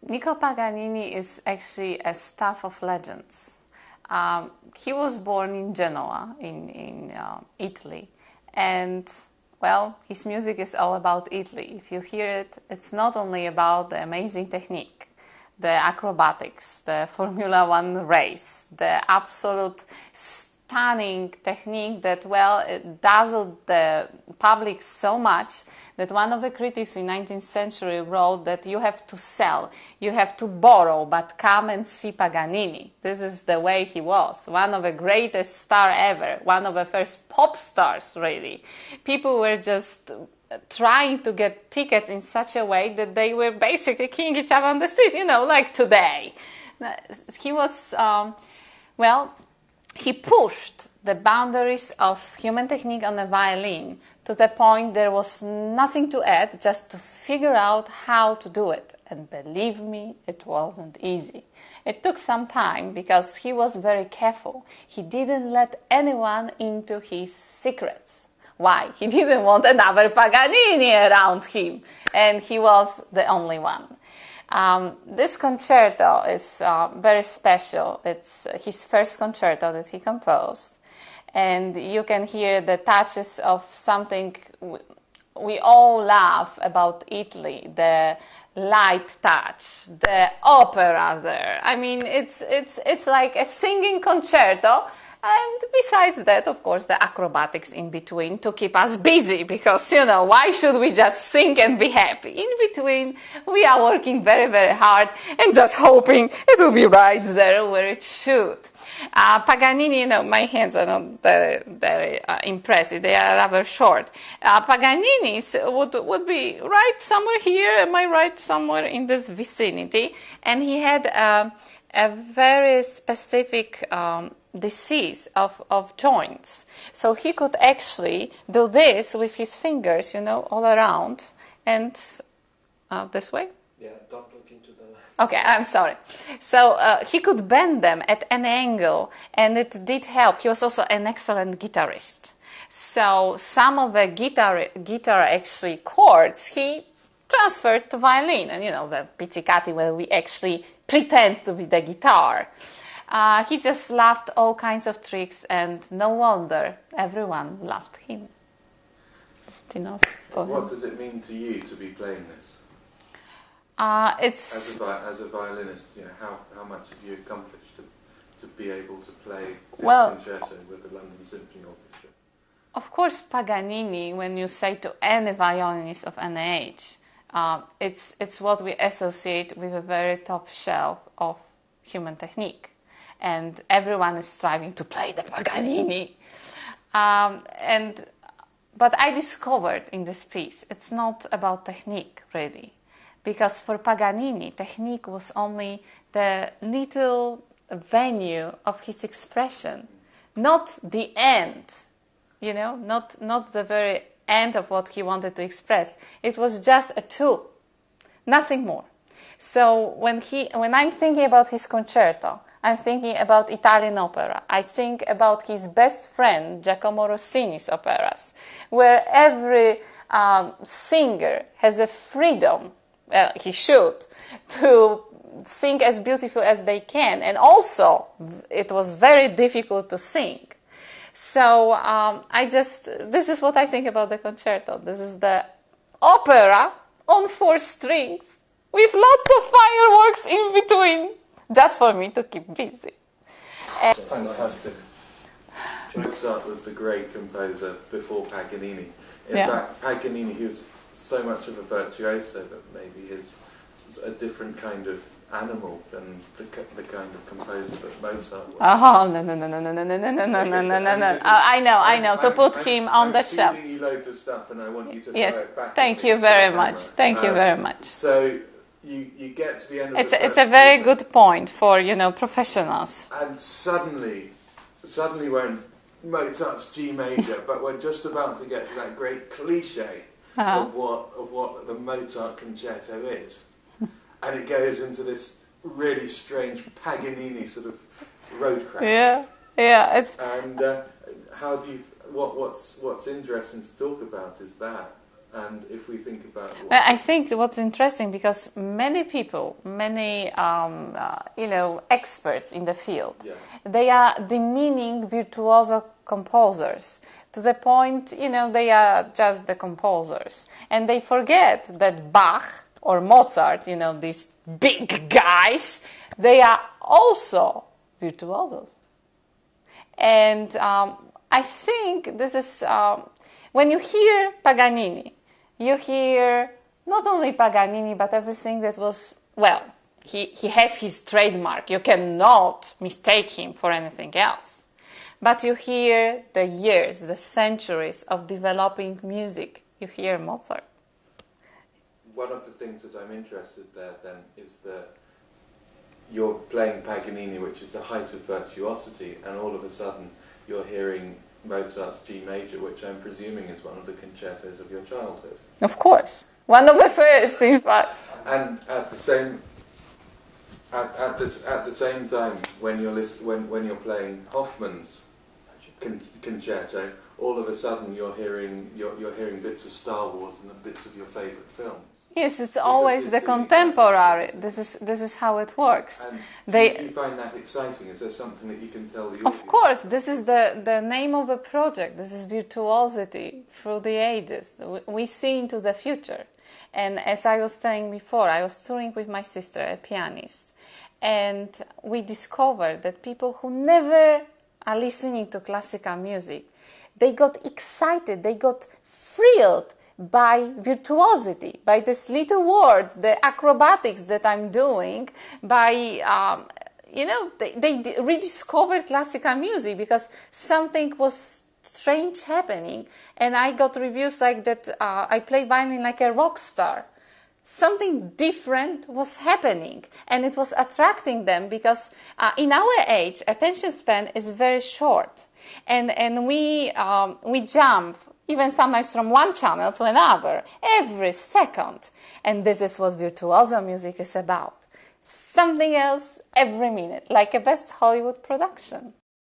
Nico Paganini is actually a staff of legends. He was born in Genoa, in Italy, and well, his music is all about Italy. If you hear it, it's not only about the amazing technique, the acrobatics, the Formula One race, the absolute stunning technique that, well, it dazzled the public so much that one of the critics in 19th century wrote that you have to sell, you have to borrow, but come and see Paganini. This is the way he was. One of the greatest stars ever, one of the first pop stars, really. People were just trying to get tickets in such a way that they were basically killing each other on the street, like today. He was, he pushed the boundaries of human technique on the violin to the point there was nothing to add, just to figure out how to do it. And believe me, it wasn't easy. It took some time because he was very careful. He didn't let anyone into his secrets. Why? He didn't want another Paganini around him, and he was the only one. This concerto is very special. It's his first concerto that he composed, and you can hear the touches of something we all love about Italy, the light touch, the opera there. I mean, it's like a singing concerto. And besides that, of course, the acrobatics in between to keep us busy because, why should we just sing and be happy? In between, we are working very, very hard and just hoping it will be right there where it should. Paganini, my hands are not very, very impressive. They are rather short. Paganini's would be right somewhere here. Am I right? Somewhere in this vicinity. And he had a very specific disease of joints. So he could actually do this with his fingers, all around. And this way? Yeah, don't look into the lens. Okay, I'm sorry. So he could bend them at an angle, and it did help. He was also an excellent guitarist. So some of the guitar actually chords he transferred to violin, and the pizzicati where we actually pretend to be the guitar. He just loved all kinds of tricks, and no wonder everyone loved him. Just enough for What him. does it mean to you to be playing this? It's as a violinist, how much have you accomplished to be able to play this concerto with the London Symphony Orchestra? Of course, Paganini, when you say to any violinist of any age, it's what we associate with a very top shelf of human technique. And everyone is striving to play the Paganini. But I discovered in this piece, it's not about technique, really. Because for Paganini, technique was only the little venue of his expression, not the end, not the very end of what he wanted to express. It was just a tool, nothing more. So when I'm thinking about his concerto, I'm thinking about Italian opera. I think about his best friend, Giacomo Rossini's operas, where every singer has a freedom, he should, to sing as beautiful as they can. And also, it was very difficult to sing. So this is what I think about the concerto. This is the opera on 4 strings with lots of fireworks in between, just for me to keep busy. Fantastic. Mozart was the great composer before Paganini. In fact, Paganini, he was so much of a virtuoso that maybe he's a different kind of animal than the kind of composer that Mozart was. Oh, no. I know. To put him on the shelf. I'm feeding you loads of stuff and I want you to throw Yes, it back. thank you very much. Thank you very much. So you get to the end of It's a very good point for, professionals. And suddenly we're in Mozart's G major, but we're just about to get to that great cliche of what the Mozart concerto is. And it goes into this really strange Paganini sort of road crash. Yeah. And how do you? What's interesting to talk about is that And if we think about... Well, I think what's interesting, because many people, many experts in the field, they are demeaning virtuoso composers to the point, they are just the composers. And they forget that Bach or Mozart, these big guys, they are also virtuosos. And I think this is, when you hear Paganini, you hear not only Paganini, but everything that was, well, he has his trademark. You cannot mistake him for anything else. But you hear the years, the centuries of developing music. You hear Mozart. One of the things that I'm interested there then is that you're playing Paganini, which is the height of virtuosity, and all of a sudden you're hearing Mozart's G major, which I'm presuming is one of the concertos of your childhood. Of course, one of the first, in fact. And at the same time, when you're playing Hoffmann's concerto, all of a sudden you're hearing bits of Star Wars and bits of your favourite films. Yes, it's always the contemporary. This is how it works. And do you find that exciting? Is there something that you can tell the audience? Of course, this is the name of the project. This is virtuosity through the ages. We see into the future. And as I was saying before, I was touring with my sister, a pianist, and we discovered that people who never are listening to classical music, they got excited, they got thrilled by virtuosity, by this little word, the acrobatics that I'm doing, by, they rediscovered classical music because something was strange happening. And I got reviews like that, I play violin like a rock star. Something different was happening, and it was attracting them because in our age, attention span is very short. And we jump even sometimes from one channel to another, every second. And this is what virtuoso music is about. Something else every minute, like a best Hollywood production.